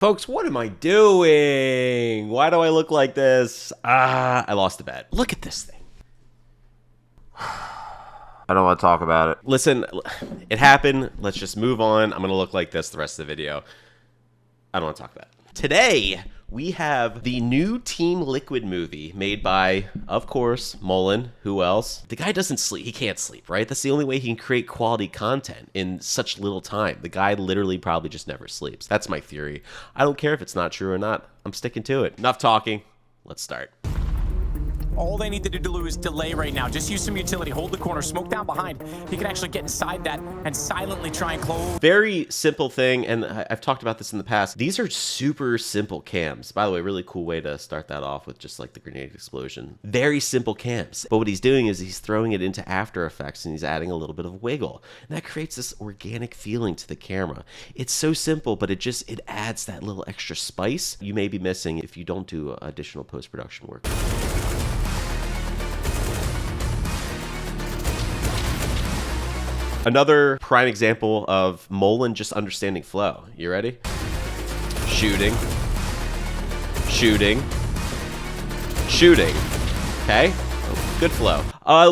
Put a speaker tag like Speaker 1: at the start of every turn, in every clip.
Speaker 1: Folks, what am I doing? Why do I look like this? I lost a bet. Look at this thing.
Speaker 2: I don't want to talk about it.
Speaker 1: Listen, it happened. Let's just move on. I'm going to look like this the rest of the video. I don't want to talk about it. Today, we have the new Team Liquid movie made by, of course, Mullen. Who else? The guy doesn't sleep. He can't sleep, right? That's the only way he can create quality content in such little time. The guy literally probably just never sleeps. That's my theory. I don't care if it's not true or not. I'm sticking to it. Enough talking. Let's start.
Speaker 3: All they need to do is delay right now. Just use some utility. Hold the corner. Smoke down behind. He can actually get inside that and silently try and close.
Speaker 1: Very simple thing, and I've talked about this in the past. These are super simple cams. By the way, really cool way to start that off with just like the grenade explosion. Very simple cams. But what he's doing is he's throwing it into After Effects and he's adding a little bit of wiggle. And that creates this organic feeling to the camera. It's so simple, but it adds that little extra spice you may be missing if you don't do additional post-production work. Another prime example of Mullen just understanding flow. You ready? Shooting. Shooting. Shooting. Okay? Oh, good flow.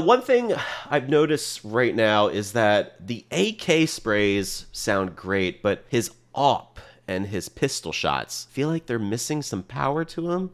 Speaker 1: One thing I've noticed right now is that the AK sprays sound great, but his AWP and his pistol shots feel like they're missing some power to them.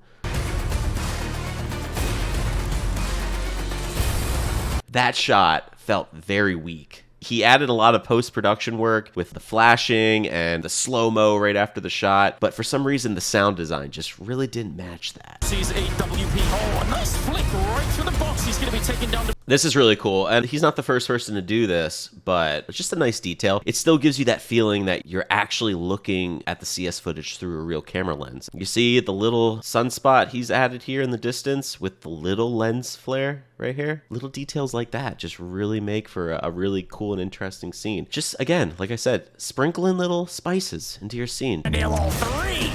Speaker 1: That shot felt very weak. He added a lot of post-production work with the flashing and the slow-mo right after the shot, but for some reason the sound design just really didn't match that.
Speaker 3: Sees a WP. Oh, a nice flick right through the box. He's going to be taken down to...
Speaker 1: This is really cool, and he's not the first person to do this, but it's just a nice detail. It still gives you that feeling that you're actually looking at the CS footage through a real camera lens. You see the little sunspot he's added here in the distance with the little lens flare right here? Little details like that just really make for a really cool and interesting scene. Just, again, like I said, sprinkle in little spices into your scene.
Speaker 3: Nail all three.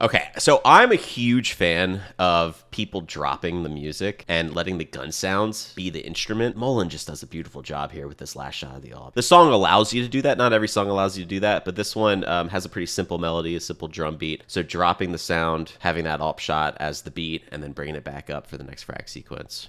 Speaker 1: Okay, so I'm a huge fan of people dropping the music and letting the gun sounds be the instrument. Mullen just does a beautiful job here with this last shot of the AWP. The song allows you to do that. Not every song allows you to do that, but this one has a pretty simple melody, a simple drum beat. So dropping the sound, having that AWP shot as the beat, and then bringing it back up for the next frag sequence.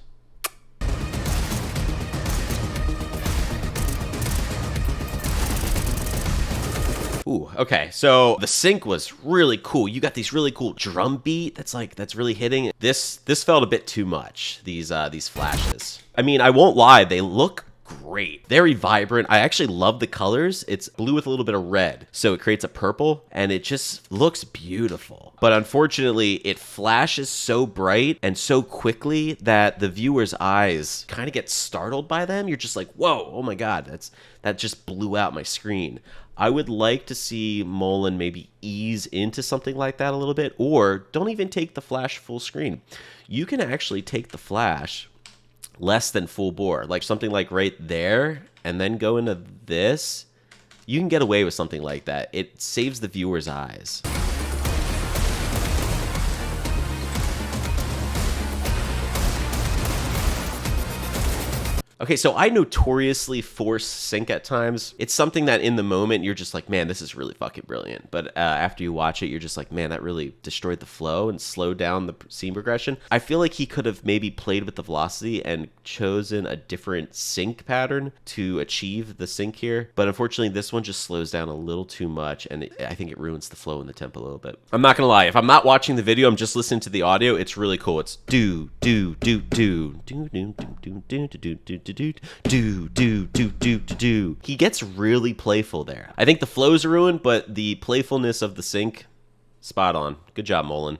Speaker 1: Ooh, okay, so the sync was really cool. You got these really cool drum beat that's really hitting. This felt a bit too much, these flashes. I mean, I won't lie, they look great. Very vibrant. I actually love the colors. It's blue with a little bit of red, so it creates a purple, and it just looks beautiful. But unfortunately, it flashes so bright and so quickly that the viewer's eyes kind of get startled by them. You're just like, whoa, oh my God, that just blew out my screen. I would like to see Mullen maybe ease into something like that a little bit, or don't even take the flash full screen. You can actually take the flash less than full bore, like something like right there, and then go into this. You can get away with something like that. It saves the viewer's eyes. Okay, so I notoriously force sync at times. It's something that in the moment you're just like, man, this is really fucking brilliant. But after you watch it, you're just like, man, that really destroyed the flow and slowed down the scene progression. I feel like he could have maybe played with the velocity and chosen a different sync pattern to achieve the sync here. But unfortunately, this one just slows down a little too much, and I think it ruins the flow and the tempo a little bit. I'm not gonna lie, if I'm not watching the video, I'm just listening to the audio, it's really cool. It's do, do, do, do, do, do, do, do, do, do, do. Do. He gets really playful there. I think the flow's ruined, but the playfulness of the sync, spot on. Good job, Mullen.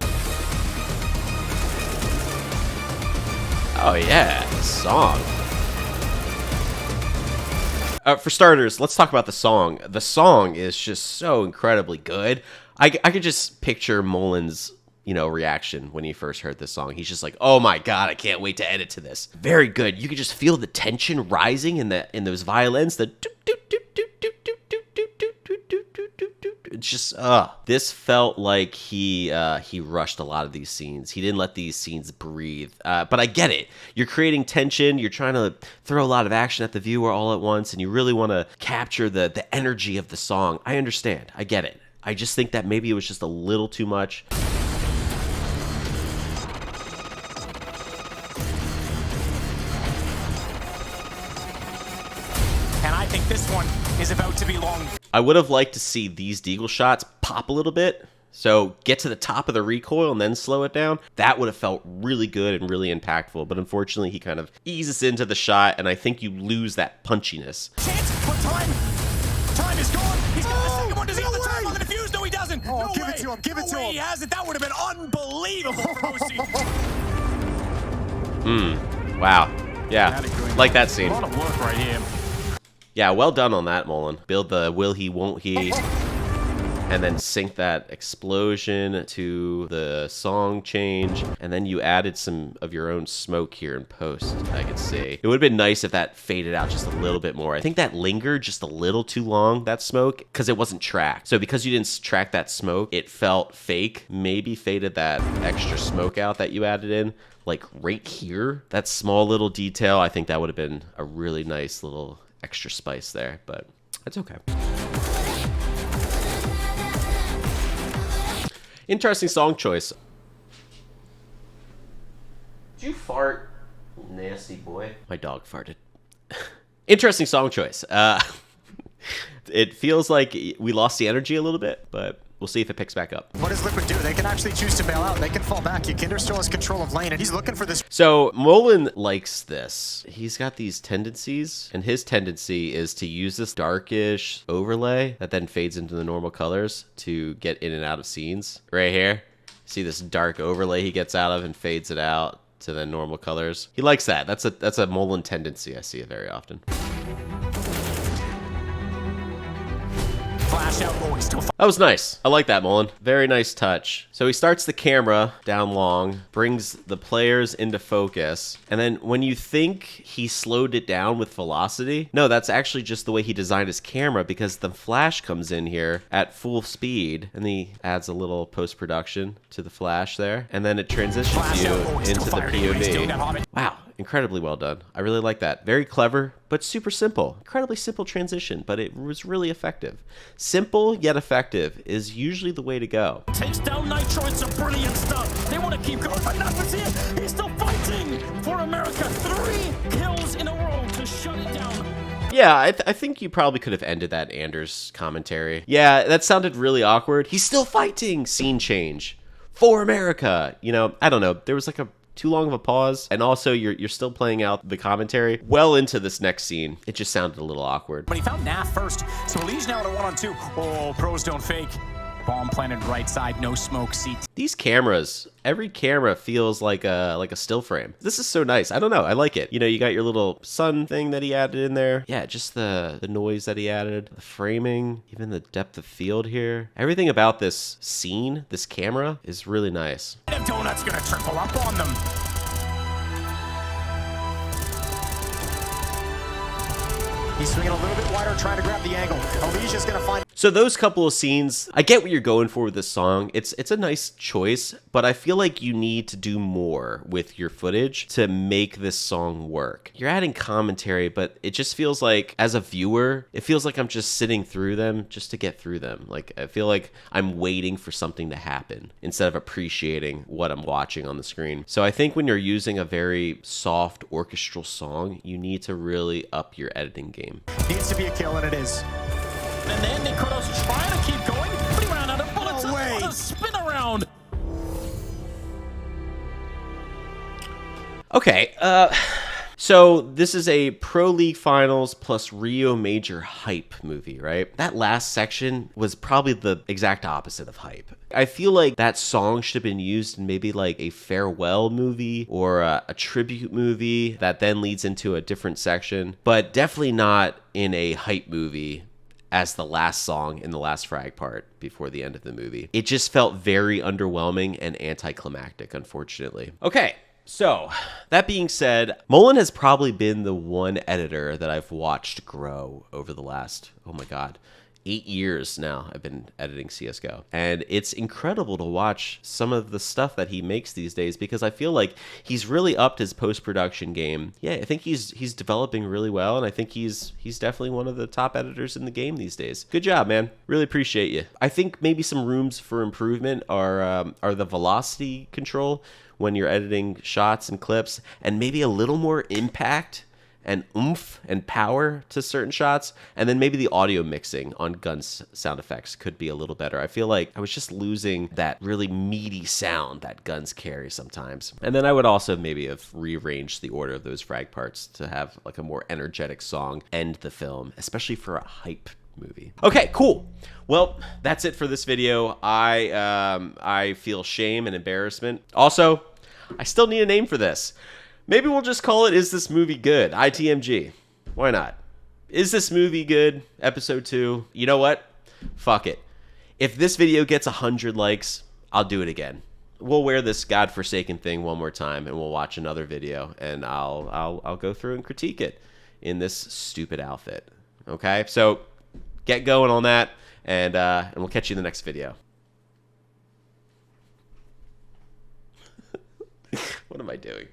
Speaker 1: Oh yeah, the song. For starters, let's talk about the song. The song is just so incredibly good. I could just picture Mullen's reaction when he first heard this song. He's just like, oh my God, I can't wait to edit to this. Very good. You could just feel the tension rising in those violins, It's just, this felt like he rushed a lot of these scenes. He didn't let these scenes breathe. But I get it. You're creating tension. You're trying to throw a lot of action at the viewer all at once, and you really want to capture the energy of the song. I understand. I get it. I just think that maybe it was just a little too much.
Speaker 3: And I think this one is about to be long.
Speaker 1: I would have liked to see these deagle shots pop a little bit. So get to the top of the recoil and then slow it down. That would have felt really good and really impactful. But unfortunately, he kind of eases into the shot, and I think you lose that punchiness.
Speaker 3: Chance, but time is gone. He's got the second one. Does he have the time on the defuse? No, he doesn't.
Speaker 4: Oh,
Speaker 3: no
Speaker 4: give
Speaker 3: way.
Speaker 4: it to him. Give it to him.
Speaker 3: He has it. That would have been unbelievable for oSee.
Speaker 1: Wow. Yeah, like that scene.
Speaker 3: A lot of work right here.
Speaker 1: Yeah, well done on that, Mullen. Build the will he, won't he, and then sync that explosion to the song change, and then you added some of your own smoke here in post, I could see. It would have been nice if that faded out just a little bit more. I think that lingered just a little too long, that smoke, because it wasn't tracked. So because you didn't track that smoke, it felt fake. Maybe faded that extra smoke out that you added in, like right here. That small little detail, I think that would have been a really nice little extra spice there, but that's okay. Interesting song choice. Did you fart, nasty boy? My dog farted. Interesting song choice. It feels like we lost the energy a little bit, but we'll see if it picks back up.
Speaker 4: What does Liquid do? They can actually choose to bail out. They can fall back. YEKINDAR still has control of lane, and he's looking for this.
Speaker 1: So Mullen likes this. He's got these tendencies, and his tendency is to use this darkish overlay that then fades into the normal colors to get in and out of scenes. Right here, see this dark overlay he gets out of and fades it out to the normal colors. He likes that. That's a Mullen tendency. I see it very often.
Speaker 3: Flash out. Oh, he's still.
Speaker 1: That was nice. I like that, Mullen. Very nice touch. So he starts the camera down long, brings the players into focus, and then when you think he slowed it down with velocity, no, that's actually just the way he designed his camera, because the flash comes in here at full speed, and he adds a little post-production to the flash there, and then it transitions you into the POV. Wow. Incredibly well done. I really like that. Very clever, but super simple. Incredibly simple transition, but it was really effective. Simple yet effective is usually the way to go.
Speaker 3: Takes down Nitro. It's some brilliant stuff. They want to keep going, but NAF is here. He's still fighting for America. 3 kills in a row to shut it down.
Speaker 1: Yeah, I think you probably could have ended that Anders commentary. Yeah, that sounded really awkward. He's still fighting. Scene change. For America. You know, I don't know. There was like a too long of a pause, and also you're still playing out the commentary well into this next scene. It just sounded a little awkward.
Speaker 3: But he found NAF first, so ELiGE now at a 1-on-2. Oh, pros don't fake. Bomb planted right side, no smoke seats.
Speaker 1: These cameras, every camera feels like a still frame. This is so nice. I don't know. I like it. You know, you got your little sun thing that he added in there. Yeah, just the noise that he added, the framing, even the depth of field here. Everything about this scene, this camera, is really nice.
Speaker 3: Donut's gonna triple up on them.
Speaker 4: He's swinging a little bit wider, trying to grab the angle. ELiGE is going to find.
Speaker 1: So those couple of scenes, I get what you're going for with this song. It's a nice choice, but I feel like you need to do more with your footage to make this song work. You're adding commentary, but it just feels like, as a viewer, it feels like I'm just sitting through them just to get through them. Like, I feel like I'm waiting for something to happen instead of appreciating what I'm watching on the screen. So I think when you're using a very soft orchestral song, you need to really up your editing game.
Speaker 4: Needs to be a kill, and it is.
Speaker 3: And then Nikros trying to keep going, but he ran out of bullets.
Speaker 4: No way.
Speaker 3: What a spin around.
Speaker 1: Okay, so this is a Pro League Finals plus Rio Major hype movie, right? That last section was probably the exact opposite of hype. I feel like that song should have been used in maybe like a farewell movie or a tribute movie that then leads into a different section, but definitely not in a hype movie as the last song in the last frag part before the end of the movie. It just felt very underwhelming and anticlimactic, unfortunately. Okay. So, that being said, Mullen has probably been the one editor that I've watched grow over the last, oh my God, 8 years now I've been editing CSGO. And it's incredible to watch some of the stuff that he makes these days, because I feel like he's really upped his post-production game. Yeah, I think he's developing really well, and I think he's definitely one of the top editors in the game these days. Good job, man. Really appreciate you. I think maybe some rooms for improvement are the velocity control when you're editing shots and clips, and maybe a little more impact and oomph and power to certain shots, and then maybe the audio mixing on guns sound effects could be a little better. I feel like I was just losing that really meaty sound that guns carry sometimes. And then I would also maybe have rearranged the order of those frag parts to have like a more energetic song end the film, especially for a hype movie. Okay, cool. Well, that's it for this video. I feel shame and embarrassment. Also, I still need a name for this. Maybe we'll just call it Is This Movie Good? ITMG. Why not? Is This Movie Good? Episode 2. You know what? Fuck it. If this video gets 100 likes, I'll do it again. We'll wear this godforsaken thing one more time, and we'll watch another video, and I'll go through and critique it in this stupid outfit. Okay? So get going on that, and we'll catch you in the next video. What am I doing?